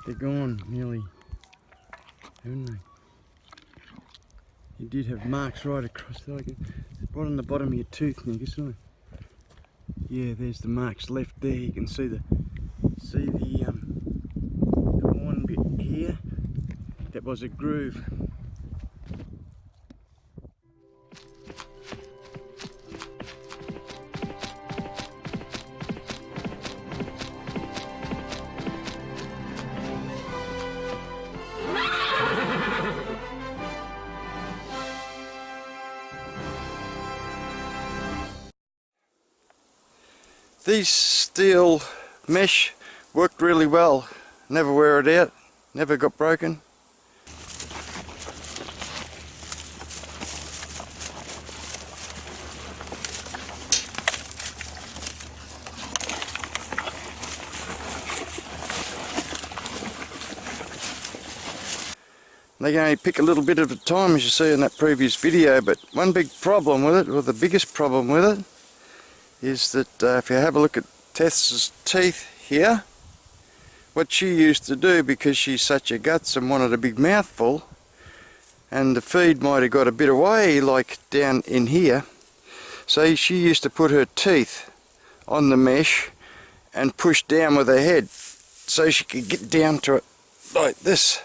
They're gone nearly, haven't they? You did have marks right across there, like right on the bottom of your tooth, Nick, isn't it? Yeah, there's the marks left there. You can see the worn bit here. That was a groove. These steel mesh worked really well. Never wear it out, never got broken. They can only pick a little bit at a time, as you see in that previous video, but one big problem with it, or the biggest problem with it, is that if you have a look at Tess's teeth here, what she used to do, because she's such a guts and wanted a big mouthful, and the feed might have got a bit away, like down in here, so she used to put her teeth on the mesh and push down with her head so she could get down to it like this.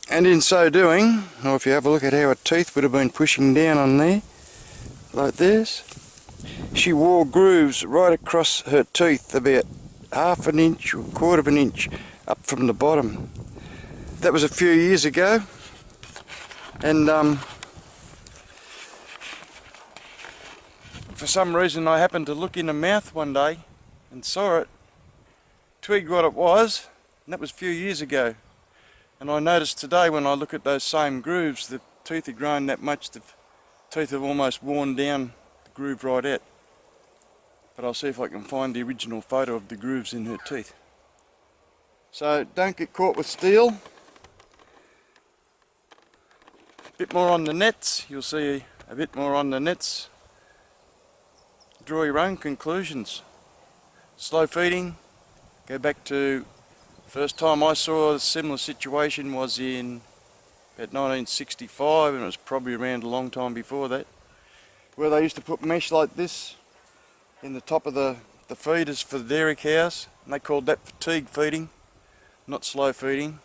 And in so doing, or if you have a look at how her teeth would have been pushing down on there, like this, she wore grooves right across her teeth, about half an inch or a quarter of an inch up from the bottom. That was a few years ago, and for some reason I happened to look in her mouth one day and saw it, twigged what it was, and that was a few years ago. And I noticed today when I look at those same grooves, the teeth had grown that much, the teeth have almost worn down the groove right out. But I'll see if I can find the original photo of the grooves in her teeth. So don't get caught with steel. A bit more on the nets, you'll see a bit more on the nets. Draw your own conclusions. Slow feeding, go back to first time I saw a similar situation was in about 1965, and it was probably around a long time before that, where they used to put mesh like this in the top of the feeders for the dairy cows, and they called that fatigue feeding, not slow feeding.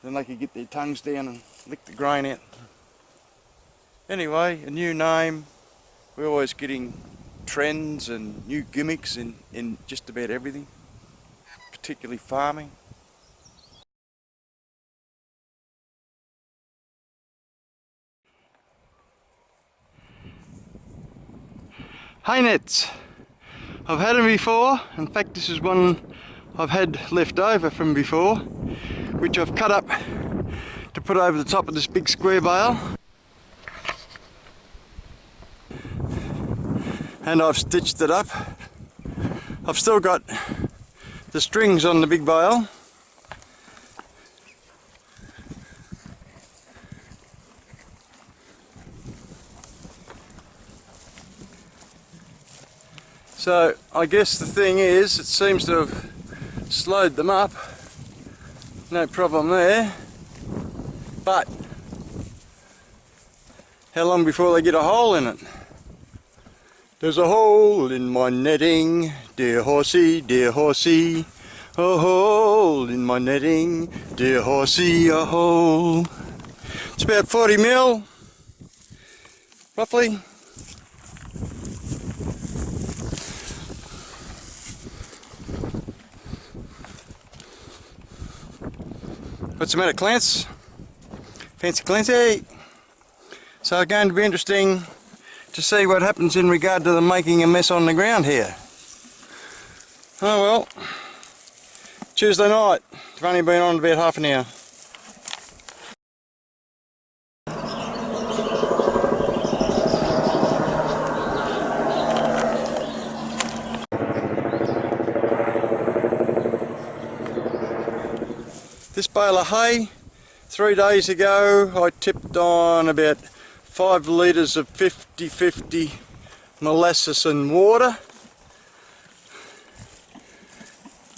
Then they could get their tongues down and lick the grain out. Anyway, a new name. We're always getting trends and new gimmicks in just about everything, particularly farming. Hay nets. I've had them before. In fact, this is one I've had left over from before, which I've cut up to put over the top of this big square bale. And I've stitched it up. I've still got the strings on the big bale. So I guess the thing is, it seems to have slowed them up. No problem there. But how long before they get a hole in it? There's a hole in my netting, dear horsey, a hole in my netting, dear horsey, a hole. It's about 40 mil, roughly. What's the matter, Clance? Fancy Clancy? So it's going to be interesting to see what happens in regard to them making a mess on the ground here. Oh well, Tuesday night. They've only been on about half an hour. This bale of hay, 3 days ago I tipped on about 5 litres of 50-50 molasses and water.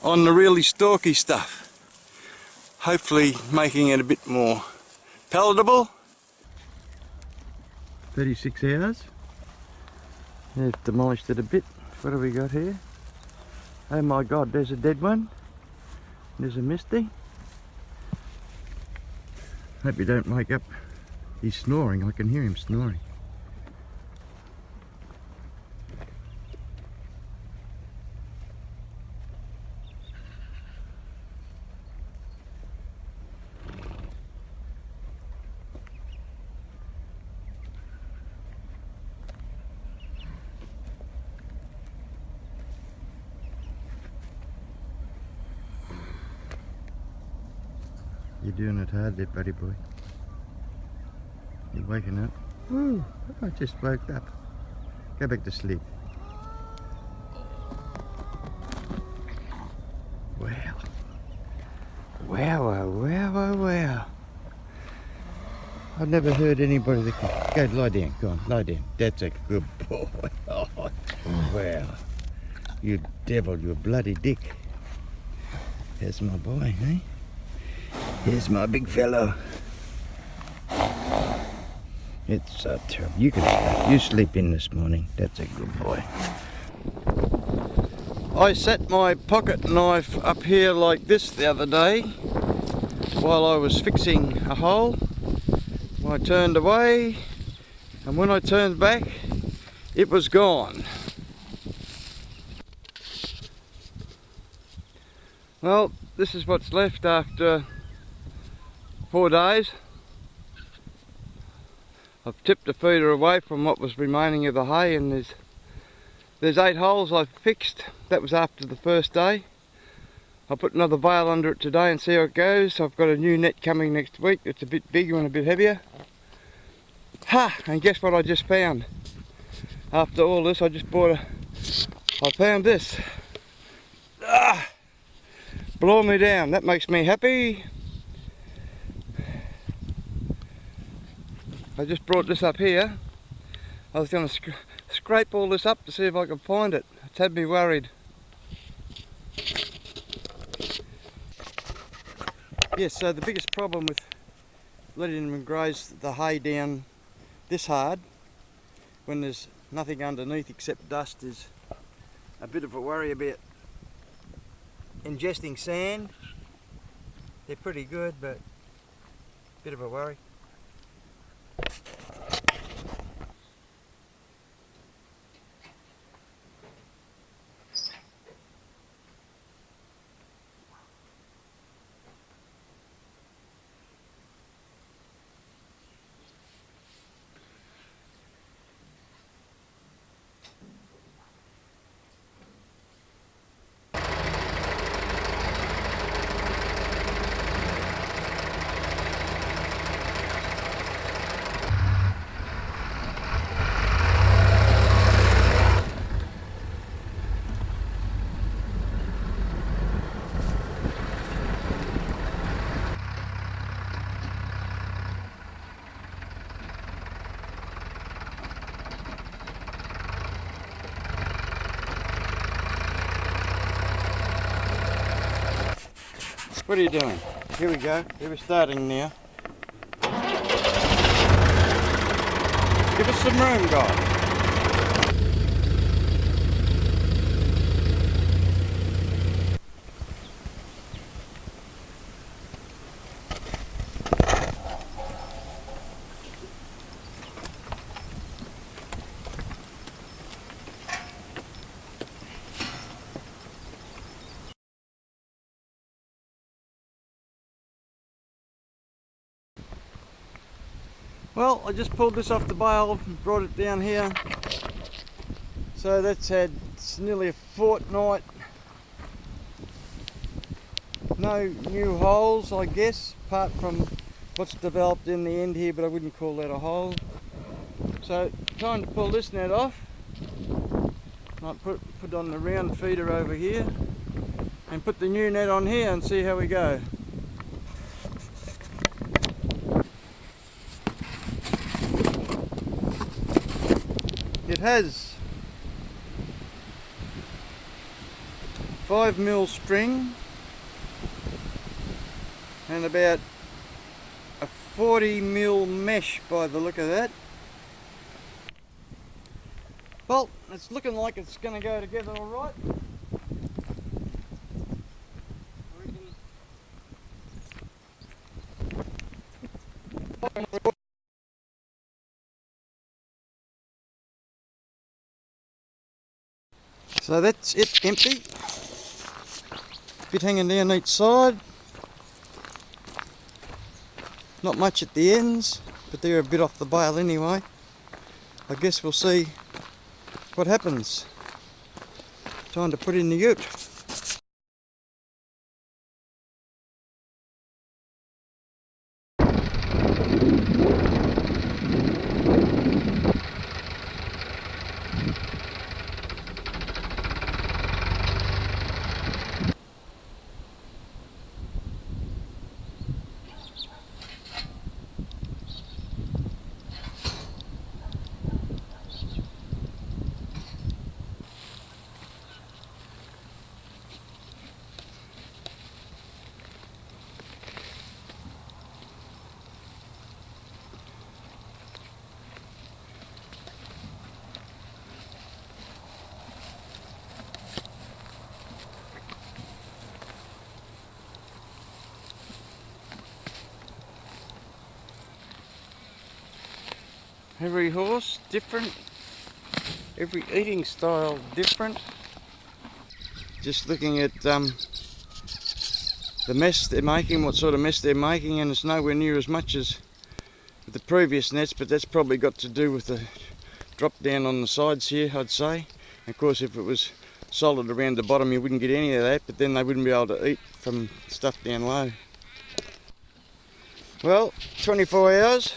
on the really stalky stuff. Hopefully making it a bit more palatable. 36 hours. They've demolished it a bit. What have we got here? Oh my god, there's a dead one. There's a misty. Hope you don't wake up. He's snoring, I can hear him snoring. You're doing it hard there, buddy boy. You're waking up. Ooh, I just woke up. Go back to sleep. Wow. Wow, wow, wow, wow, wow. I've never heard anybody that can... Go lie down, go on, lie down. That's a good boy. Oh, wow. You devil, you bloody dick. There's my boy, eh? Here's my big fellow. It's so terrible. You can you sleep in this morning. That's a good boy. I set my pocket knife up here like this the other day while I was fixing a hole. I turned away, and when I turned back, it was gone. Well, this is what's left after 4 days. I've tipped the feeder away from what was remaining of the hay, and there's 8 holes I've fixed. That was after the first day. I'll put another bale under it today and see how it goes. I've got a new net coming next week. It's a bit bigger and a bit heavier. Ha! And guess what I just found? After all this, I found this. Ah! Blow me down. That makes me happy. I just brought this up here. I was going to scrape all this up to see if I could find it. It's had me worried. Yes, so the biggest problem with letting them graze the hay down this hard when there's nothing underneath except dust is a bit of a worry about ingesting sand. They're pretty good, but a bit of a worry. What are you doing? Here we go. Here we're starting now. Give us some room, guys. Well, I just pulled this off the bale and brought it down here. So that's had nearly a fortnight. No new holes, I guess, apart from what's developed in the end here, but I wouldn't call that a hole. So, time to pull this net off. Might put on the round feeder over here and put the new net on here and see how we go. It has 5mm string and about a 40mm mesh by the look of that. Well, it's looking like it's going to go together alright. So that's it, empty. Bit hanging down each side. Not much at the ends, but they're a bit off the bale anyway. I guess we'll see what happens. Time to put in the ute. Every horse different, every eating style different. Just looking at the mess they're making, what sort of mess they're making, and it's nowhere near as much as the previous nets, but that's probably got to do with the drop down on the sides here, I'd say. Of course, if it was solid around the bottom you wouldn't get any of that, but then they wouldn't be able to eat from stuff down low. Well, 24 hours.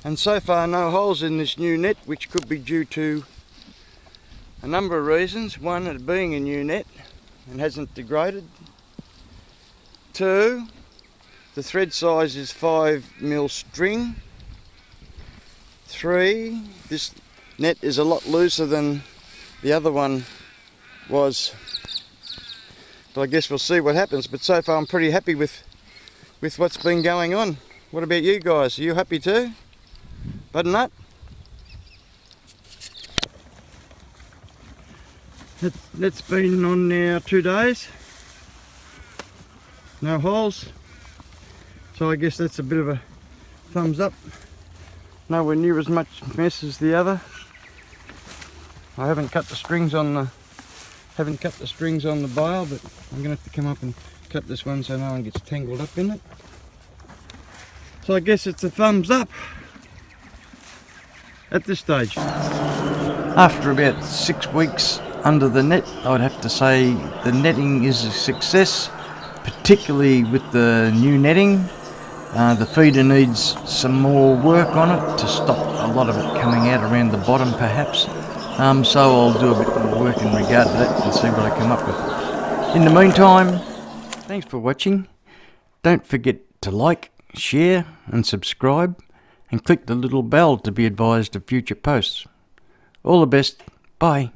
And so far no holes in this new net, which could be due to a number of reasons. One, it being a new net and hasn't degraded. Two, the thread size is 5mm string. Three, this net is a lot looser than the other one was. But I guess we'll see what happens. But so far I'm pretty happy with what's been going on. What about you guys? Are you happy too? Button up. That's been on now 2 days. No holes. So I guess that's a bit of a thumbs up. Nowhere near as much mess as the other. I haven't cut the strings on the bale, but I'm gonna have to come up and cut this one so no one gets tangled up in it. So I guess it's a thumbs up at this stage. After about 6 weeks under the net, I would have to say the netting is a success, particularly with the new netting. The feeder needs some more work on it to stop a lot of it coming out around the bottom perhaps. So I'll do a bit more work in regard to that and see what I come up with. In the meantime, thanks for watching. Don't forget to like, share and subscribe, and click the little bell to be advised of future posts. All the best. Bye.